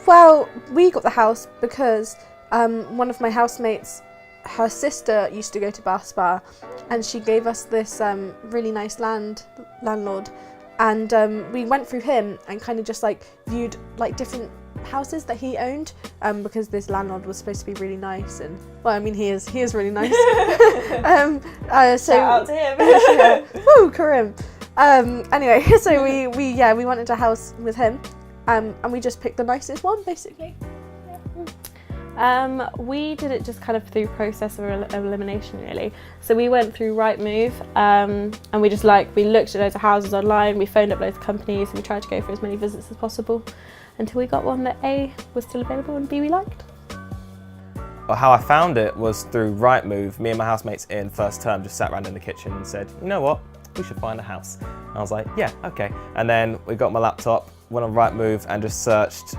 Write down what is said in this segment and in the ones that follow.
Well, we got the house because one of my housemates, her sister used to go to Bath Spa, and she gave us this really nice landlord, and we went through him and kind of just like viewed like different houses that he owned, because this landlord was supposed to be really nice, and well, I mean he is really nice. So shout out to him. Yeah. Woo, Karim. Anyway, so we wanted a house with him, and we just picked the nicest one basically. We did it just kind of through process of elimination really. So we went through Rightmove, and we looked at loads of houses online, we phoned up loads of companies, and we tried to go for as many visits as possible until we got one that A, was still available, and B, we liked. Well, how I found it was through Rightmove. Me and my housemates in first term just sat around in the kitchen and said, you know what, we should find a house. And I was like, yeah, okay. And then we got my laptop, went on Rightmove and just searched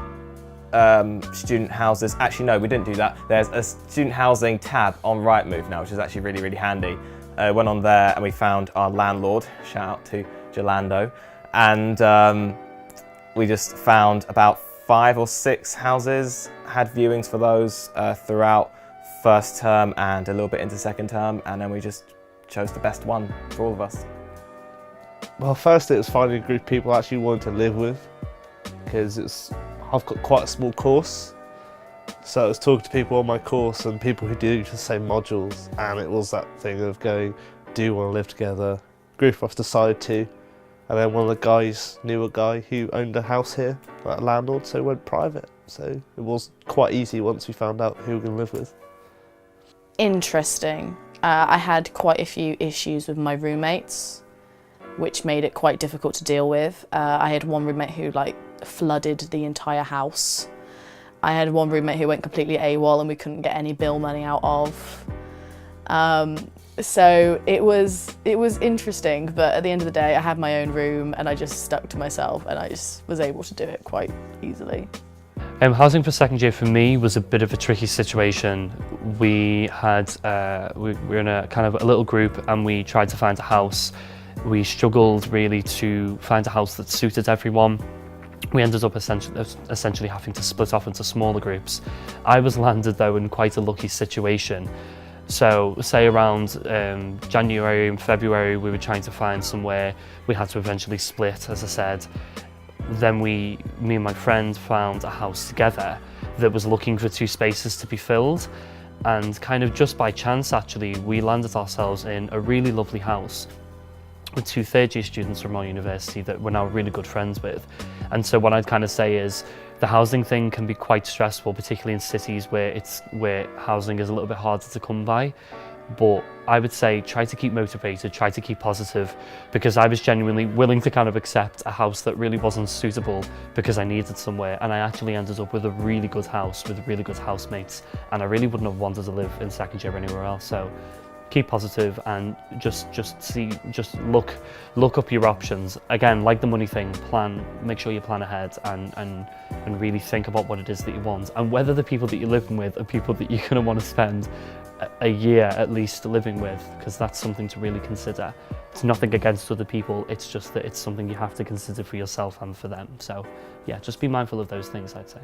student houses. Actually, no, we didn't do that. There's a student housing tab on Rightmove now, which is actually really, really handy. Went on there and we found our landlord, shout out to Jolando, and we just found about 5 or 6 houses, had viewings for those throughout first term and a little bit into second term, and then we just chose the best one for all of us. Well, first it was finding a group of people I actually wanted to live with, because I've got quite a small course, so I was talking to people on my course and people who do the same modules, and it was that thing of going, do you want to live together? A group of us decided to, and then one of the guys knew a guy who owned a house here, like a landlord, so we went private. So it was quite easy once we found out who we were going to live with. Interesting. I had quite a few issues with my roommates, which made it quite difficult to deal with. I had one roommate who flooded the entire house. I had one roommate who went completely AWOL and we couldn't get any bill money out of. So it was interesting, but at the end of the day I had my own room and I just stuck to myself and I just was able to do it quite easily. Housing for second year for me was a bit of a tricky situation. We were in a kind of a little group and we tried to find a house. We struggled really to find a house that suited everyone. We ended up essentially having to split off into smaller groups. I was landed though in quite a lucky situation. So say around January and February we were trying to find somewhere. We had to eventually split, as I said. Then me and my friend found a house together that was looking for 2 spaces to be filled, and kind of just by chance actually we landed ourselves in a really lovely house with 2 third-year students from our university that we're now really good friends with. And so what I'd kind of say is the housing thing can be quite stressful, particularly in cities where housing is a little bit harder to come by. But I would say try to keep motivated, try to keep positive, because I was genuinely willing to kind of accept a house that really wasn't suitable because I needed somewhere, and I actually ended up with a really good house with really good housemates, and I really wouldn't have wanted to live in second year anywhere else. So keep positive and just look up your options. Again, like the money thing, make sure you plan ahead and really think about what it is that you want, and whether the people that you're living with are people that you're going to want to spend a year at least living with, because that's something to really consider. It's nothing against other people, it's just that it's something you have to consider for yourself and for them. So yeah, just be mindful of those things, I'd say.